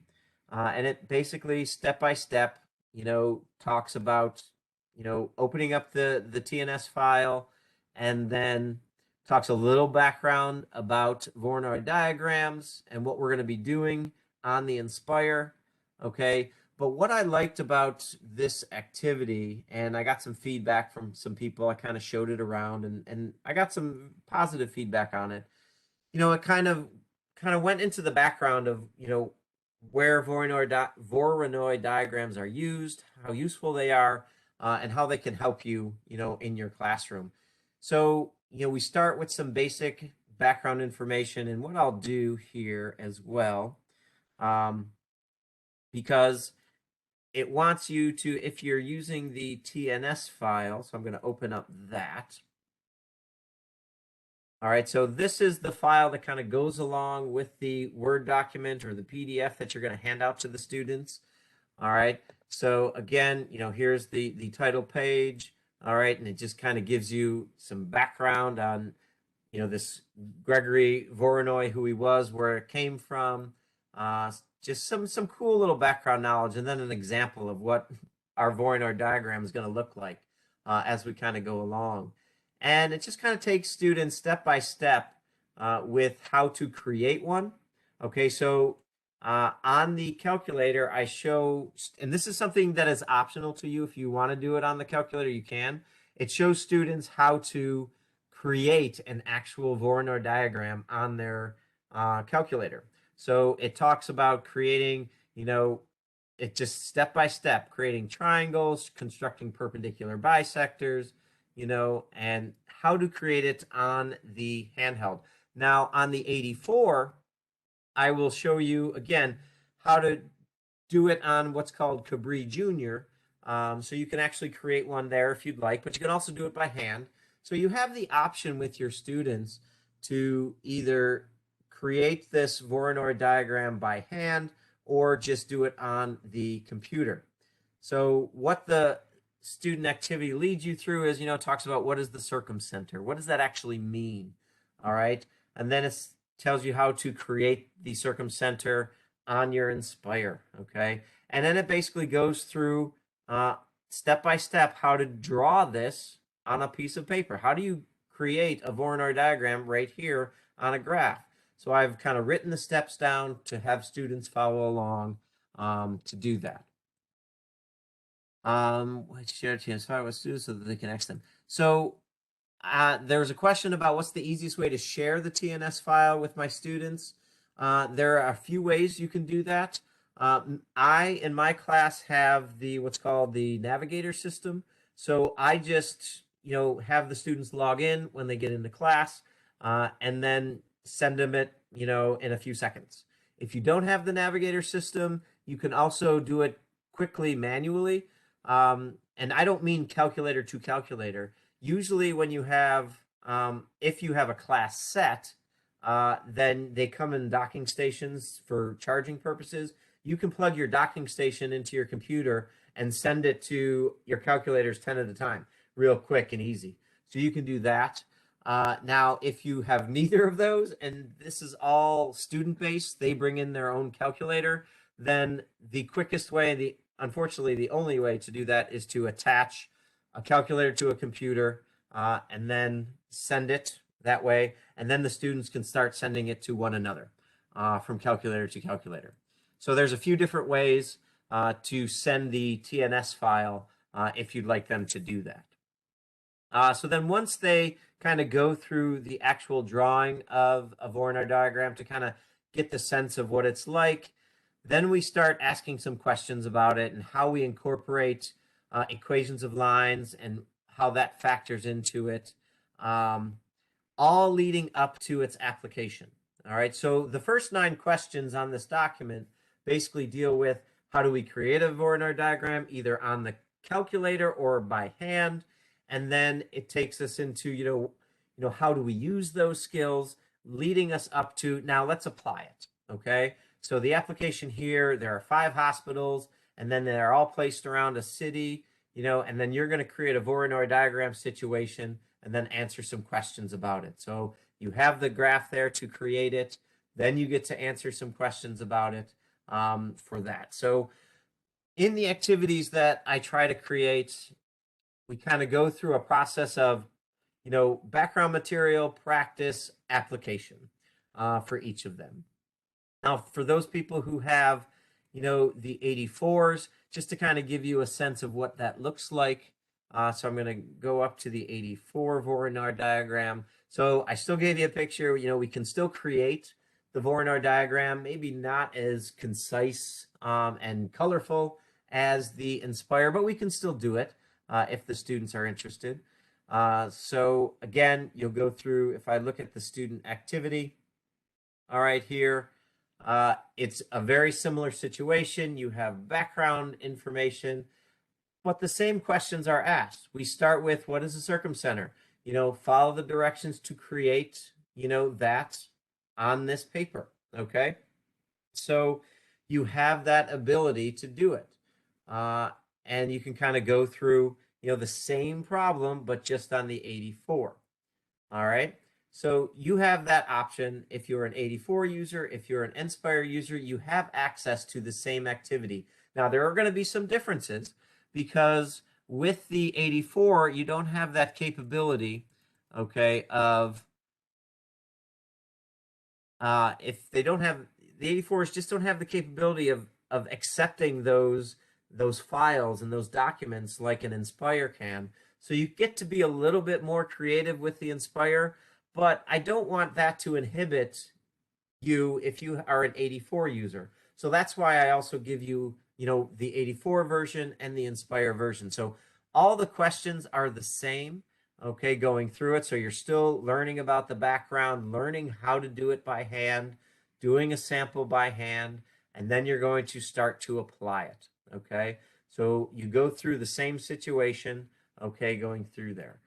and it basically step by step, talks about, opening up the TNS file, and then talks a little background about Voronoi diagrams and what we're going to be doing on the Nspire. Okay. But what I liked about this activity, and I got some feedback from some people, I kind of showed it around and I got some positive feedback on it. It kind of went into the background of, where Voronoi diagrams are used, how useful they are, and how they can help you, in your classroom. So, we start with some basic background information, and what I'll do here as well, because it wants you to, if you're using the TNS file, so I'm going to open up that. All right, so this is the file that kind of goes along with the Word document or the PDF that you're going to hand out to the students. All right, so again, here's the title page. All right, and it just kind of gives you some background on, this Gregory Voronoi, who he was, where it came from, just some cool little background knowledge, and then an example of what our Voronoi diagram is going to look like as we kind of go along. And it just kind of takes students step by step with how to create one. Okay, so on the calculator, I show, and this is something that is optional to you. If you want to do it on the calculator, you can. It shows students how to create an actual Voronoi diagram on their calculator. So it talks about creating, it just step by step, creating triangles, constructing perpendicular bisectors, and how to create it on the handheld. Now, on the 84, I will show you again how to do it on what's called Cabri Junior. So you can actually create one there if you'd like, but you can also do it by hand. So you have the option with your students to either create this Voronoi diagram by hand or just do it on the computer. So what the student activity leads you through is, talks about what is the circumcenter? What does that actually mean? All right. And then it tells you how to create the circumcenter on your Nspire. Okay. And then it basically goes through step by step how to draw this on a piece of paper. How do you create a Voronoi diagram right here on a graph? So I've kind of written the steps down to have students follow along to do that. Share TI-Nspire with students so that they can access them. So there's a question about what's the easiest way to share the TNS file with my students. There are a few ways you can do that. I, in my class, have what's called the navigator system. So I just, have the students log in when they get into class and then send them it, in a few seconds. If you don't have the navigator system, you can also do it quickly manually. And I don't mean calculator to calculator. Usually when you have, if you have a class set, then they come in docking stations for charging purposes. You can plug your docking station into your computer and send it to your calculators 10 at a time, real quick and easy. So you can do that. Now, if you have neither of those, and this is all student-based, they bring in their own calculator, then the quickest way, unfortunately, the only way to do that is to attach a calculator to a computer and then send it that way. And then the students can start sending it to one another from calculator to calculator. So there's a few different ways to send the TNS file if you'd like them to do that. So then once they kind of go through the actual drawing of a Voronoi diagram to kind of get the sense of what it's like, then we start asking some questions about it and how we incorporate equations of lines and how that factors into it, all leading up to its application. All right, so the first 9 questions on this document basically deal with how do we create a Voronoi diagram, either on the calculator or by hand, and then it takes us into, how do we use those skills, leading us up to, now let's apply it, okay? So the application here, there are 5 hospitals, and then they're all placed around a city, and then you're going to create a Voronoi diagram situation and then answer some questions about it. So you have the graph there to create it. Then you get to answer some questions about it for that. So in the activities that I try to create, we kind of go through a process of, background material, practice, application for each of them. Now, for those people who have, the 84s, just to kind of give you a sense of what that looks like. So I'm going to go up to the 84 Voronoi diagram. So I still gave you a picture. We can still create the Voronoi diagram, maybe not as concise and colorful as the Nspire, but we can still do it if the students are interested. So again, you'll go through, if I look at the student activity, all right, here, it's a very similar situation. You have background information, but the same questions are asked. We start with, what is a circumcenter? Follow the directions to create, that on this paper, okay? So you have that ability to do it. And you can kind of go through, the same problem, but just on the 84, all right? So you have that option. If you're an 84 user, if you're an Nspire user, you have access to the same activity. Now, there are going to be some differences because with the 84, you don't have that capability, okay, of if they don't have the 84s just don't have the capability of accepting those files and those documents like an Nspire can. So you get to be a little bit more creative with the Nspire, but I don't want that to inhibit you if you are an 84 user. So that's why I also give you, the 84 version and the Nspire version. So all the questions are the same, okay, going through it. So you're still learning about the background, learning how to do it by hand, doing a sample by hand, and then you're going to start to apply it, okay? So you go through the same situation, okay, going through there.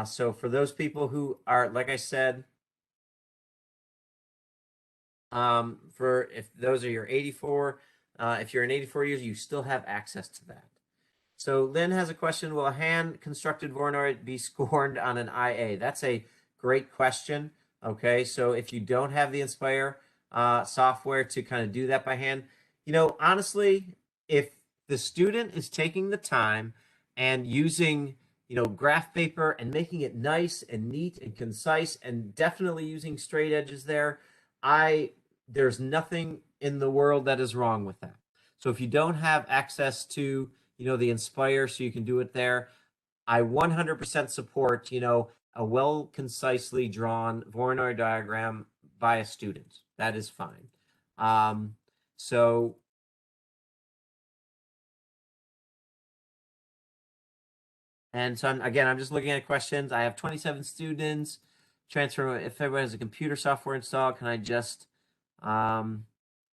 So for those people who are, like I said, for if those are your 84, if you're an 84 user, you still have access to that. So Lynn has a question, will a hand-constructed Voronoi be scorned on an IA? That's a great question. Okay, so if you don't have the Nspire software to kind of do that by hand, honestly, if the student is taking the time and using, graph paper and making it nice and neat and concise and definitely using straight edges there, there's nothing in the world that is wrong with that. So if you don't have access to, the Nspire, so you can do it there, I 100% support, a well concisely drawn Voronoi diagram by a student. That is fine. So I'm just looking at questions. I have 27 students. Transfer, if everyone has a computer software installed, can I just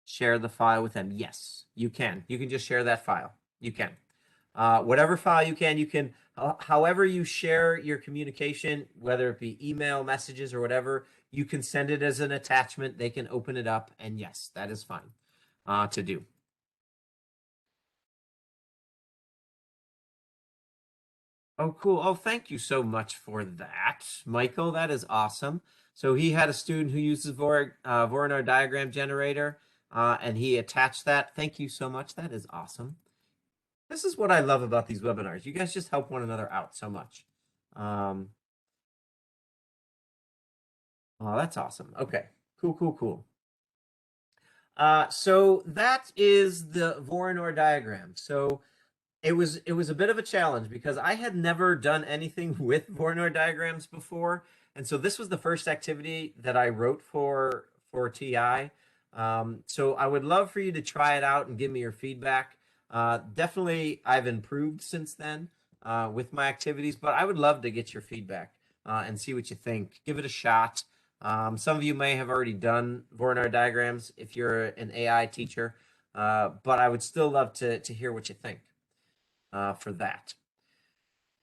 share the file with them? Yes, you can. You can just share that file. You can. Whatever file you can, however you share your communication, whether it be email, messages, or whatever, you can send it as an attachment. They can open it up, and yes, that is fine to do. Oh, cool. Oh, thank you so much for that, Michael. That is awesome. So he had a student who uses Voronoi diagram generator, and he attached that. Thank you so much. That is awesome. This is what I love about these webinars. You guys just help one another out so much. Oh, that's awesome. Okay, cool. So that is the Voronoi diagram. So it was a bit of a challenge because I had never done anything with Voronoi diagrams before, and so this was the first activity that I wrote for TI. So I would love for you to try it out and give me your feedback. Definitely, I've improved since then with my activities, but I would love to get your feedback and see what you think. Give it a shot. Some of you may have already done Voronoi diagrams if you're an AI teacher, but I would still love to hear what you think for that.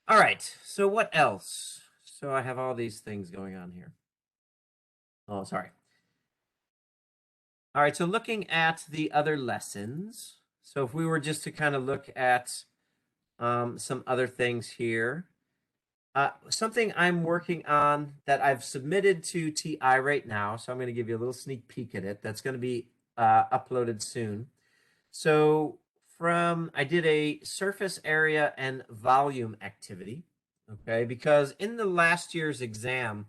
All right, so what else? So I have all these things going on here. Oh, sorry. All right, so looking at the other lessons. So if we were just to kind of look at some other things here. Something I'm working on that I've submitted to TI right now. So I'm going to give you a little sneak peek at it. That's going to be uploaded soon. So I did a surface area and volume activity, okay? Because in the last year's exam,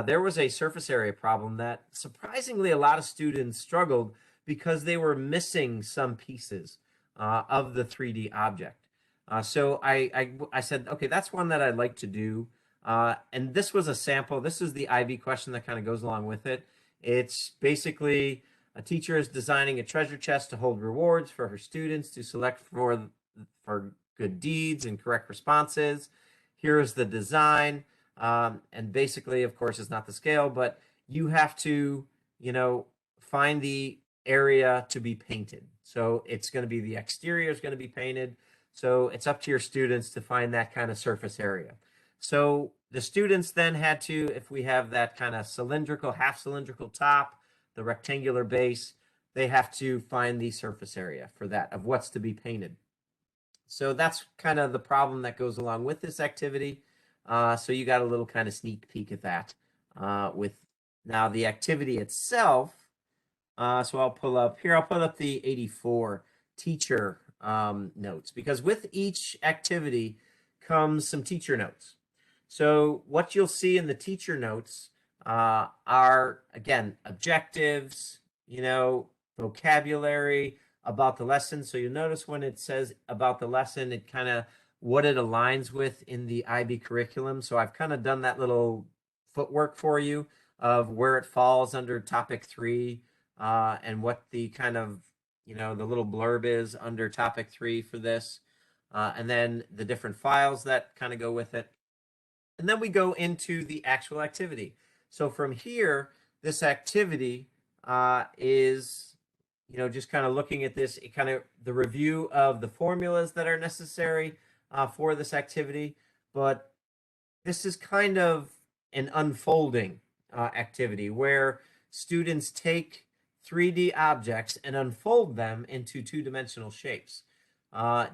there was a surface area problem that surprisingly a lot of students struggled because they were missing some pieces of the 3D object. So I said, okay, that's one that I'd like to do. And this was a sample. This is the IB question that kind of goes along with it. It's basically a teacher is designing a treasure chest to hold rewards for her students to select for good deeds and correct responses. Here is the design. And basically, of course, it's not the scale, but you have to, find the area to be painted. So it's going to be the exterior is going to be painted. So it's up to your students to find that kind of surface area. So the students then had to, if we have that kind of cylindrical, half cylindrical top, the rectangular base, they have to find the surface area for that of what's to be painted. So that's kind of the problem that goes along with this activity. So you got a little kind of sneak peek at that with now the activity itself. So I'll pull up the 84 teacher notes, because with each activity comes some teacher notes. So what you'll see in the teacher notes are, again, objectives, vocabulary, about the lesson. So you'll notice when it says about the lesson, it kind of what it aligns with in the IB curriculum. So I've kind of done that little footwork for you of where it falls under topic 3 and what the kind of, the little blurb is under topic 3 for this. And then the different files that kind of go with it. And then we go into the actual activity. So from here, this activity is, just kind of looking at this, kind of the review of the formulas that are necessary for this activity. But this is kind of an unfolding activity where students take 3D objects and unfold them into two-dimensional shapes.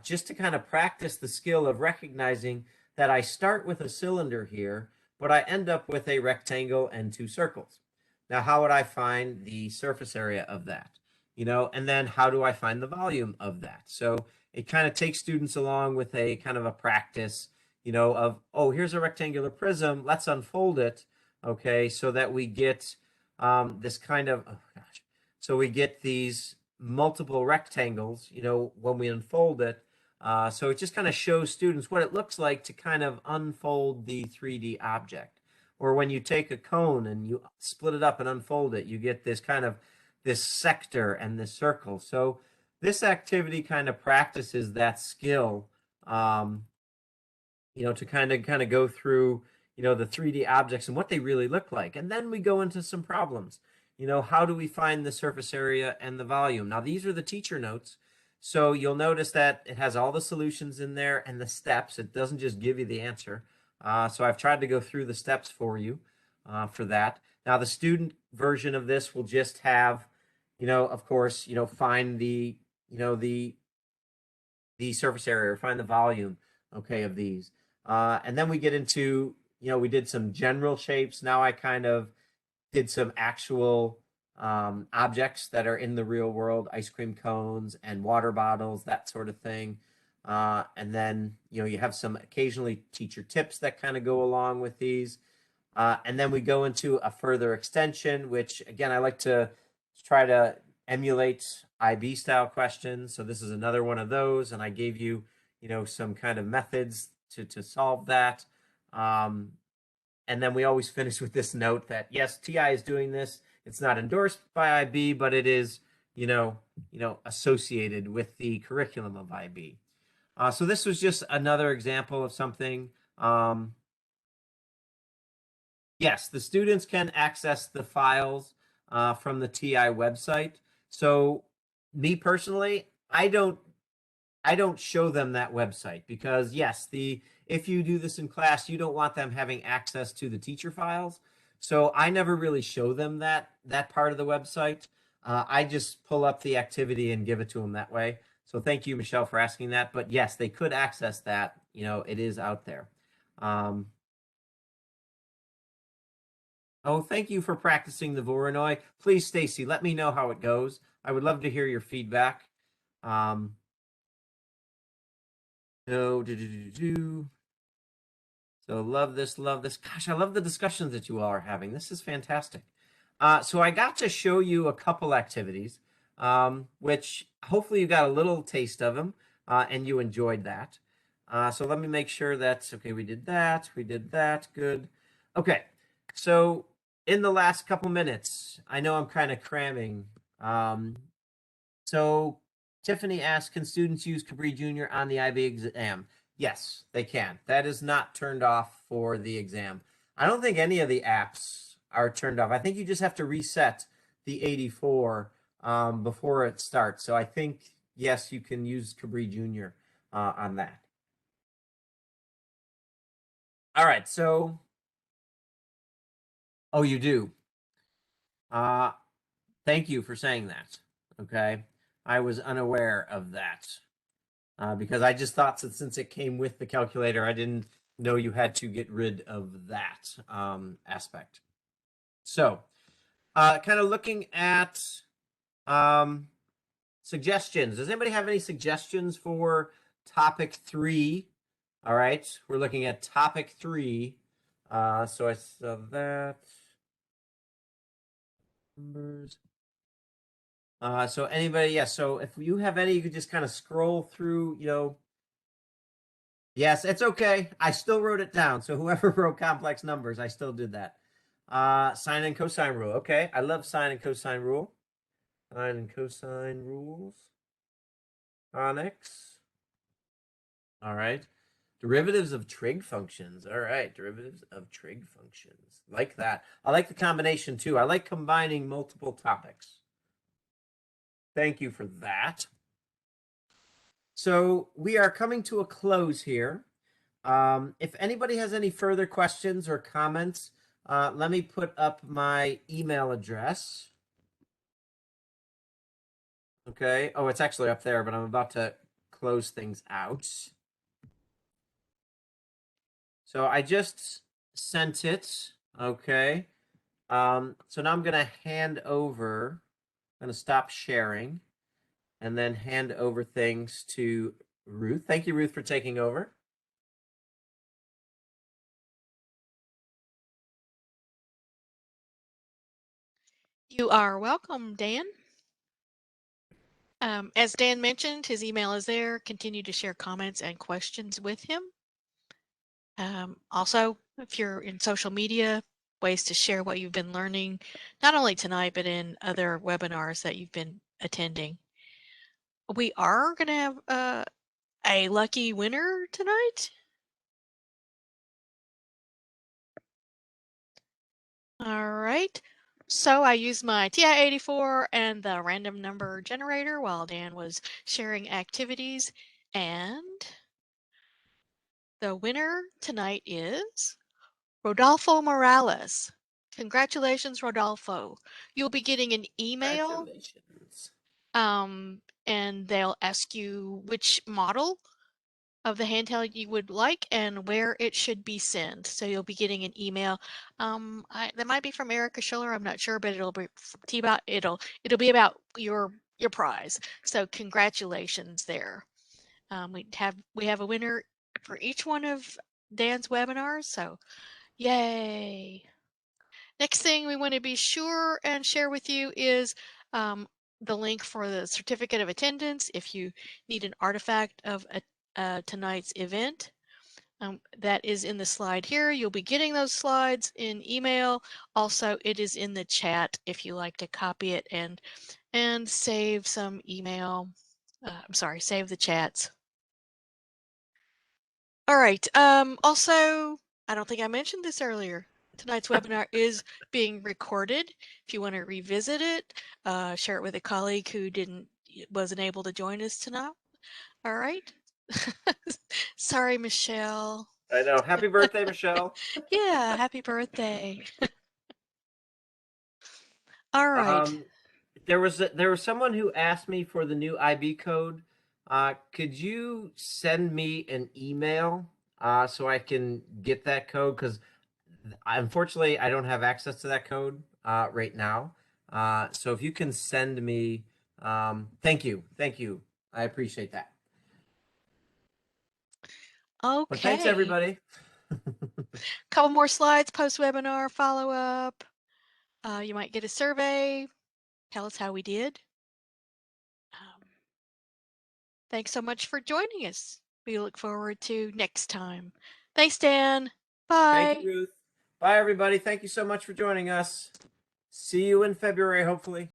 Just to kind of practice the skill of recognizing that I start with a cylinder here, but I end up with a rectangle and 2 circles. Now, how would I find the surface area of that? And then how do I find the volume of that? So it kind of takes students along with a kind of a practice, of, oh, here's a rectangular prism, let's unfold it, okay, so that we get this kind of, oh gosh, so we get these multiple rectangles, when we unfold it. So it just kind of shows students what it looks like to kind of unfold the 3D object. Or when you take a cone and you split it up and unfold it, you get this kind of this sector and this circle. So this activity kind of practices that skill, to kind of go through, the 3D objects and what they really look like. And then we go into some problems. How do we find the surface area and the volume? Now, these are the teacher notes. So you'll notice that it has all the solutions in there and the steps. It doesn't just give you the answer. So I've tried to go through the steps for you for that. Now, the student version of this will just have, of course, find the, the surface area or find the volume, okay, of these. And then we get into, we did some general shapes. Now I kind of did some actual objects that are in the real world, ice cream cones and water bottles, that sort of thing. And then, you have some occasionally teacher tips that kind of go along with these. And then we go into a further extension, which again, I like to try to emulate IB style questions. So this is another one of those. And I gave you, some kind of methods to solve that. And then we always finish with this note that yes, TI is doing this. It's not endorsed by IB, but it is, associated with the curriculum of IB. So this was just another example of something. Yes, the students can access the files from the TI website. So me personally, I don't show them that website because yes, if you do this in class, you don't want them having access to the teacher files. So I never really show them that part of the website. I just pull up the activity and give it to them that way. So thank you, Michelle, for asking that. But yes, they could access that. It is out there. Oh, thank you for practicing the Voronoi. Please, Stacy, let me know how it goes. I would love to hear your feedback. So love this, love this. Gosh, I love the discussions that you all are having. This is fantastic. So I got to show you a couple activities, which hopefully you got a little taste of them and you enjoyed that. So let me make sure that's okay. We did that. Good. Okay. So in the last couple minutes, I know I'm kind of cramming. So Tiffany asked, can students use Cabri Jr. on the IB exam? Yes, they can. That is not turned off for the exam. I don't think any of the apps are turned off. I think you just have to reset the 84 before it starts. So I think, yes, you can use Cabri Jr. On that. All right, so, oh, you do. Thank you for saying that. Okay, I was unaware of that because I just thought that since it came with the calculator, I didn't know you had to get rid of that aspect. So, kind of looking at suggestions. Does anybody have any suggestions for topic 3? All right, we're looking at topic 3. So I saw that. Numbers. So anybody, yeah. So if you have any, you could just kind of scroll through, Yes, it's okay. I still wrote it down. So whoever wrote complex numbers, I still did that. Sine and cosine rule. Okay, I love sine and cosine rule. Sine and cosine rules. Onyx. All right. Derivatives of trig functions. All right, derivatives of trig functions. Like that. I like the combination too. I like combining multiple topics. Thank you for that. So we are coming to a close here. If anybody has any further questions or comments, let me put up my email address. Okay. Oh, it's actually up there, but I'm about to close things out. So I just sent it. Okay. So now I'm going to hand over, I'm going to stop sharing and then hand over things to Ruth. Thank you, Ruth, for taking over. You are welcome, Dan. As Dan mentioned, his email is there. Continue to share comments and questions with him. Also, if you're in social media, ways to share what you've been learning, not only tonight, but in other webinars that you've been attending. We are going to have a lucky winner tonight. All right. So I used my TI-84 and the random number generator while Dan was sharing activities, and the winner tonight is Rodolfo Morales. Congratulations, Rodolfo. You'll be getting an email, Congratulations. and they'll ask you which model of the handheld you would like and where it should be sent. So you'll be getting an email. That might be from Erica Schiller. I'm not sure, but it'll be it'll be about your prize. So congratulations there. We have a winner for each one of Dan's webinars. So yay! Next thing we want to be sure and share with you is the link for the certificate of attendance if you need an artifact of tonight's event. That is in the slide here. You'll be getting those slides in email. Also, it is in the chat if you like to copy it and save some email. I'm sorry, save the chats. All right. Also, I don't think I mentioned this earlier. Tonight's webinar is being recorded. If you want to revisit it, share it with a colleague who wasn't able to join us tonight. All right. Sorry, Michelle. I know. Happy birthday, Michelle. Yeah, happy birthday. All right. There was someone who asked me for the new IB code. Could you send me an email so I can get that code? Because unfortunately, I don't have access to that code right now. So if you can send me, thank you. I appreciate that. Okay. But thanks, everybody. Couple more slides, post-webinar follow-up. You might get a survey. Tell us how we did. Thanks so much for joining us. We look forward to next time. Thanks, Dan. Bye. Thank you, Ruth. Bye, everybody. Thank you so much for joining us. See you in February, hopefully.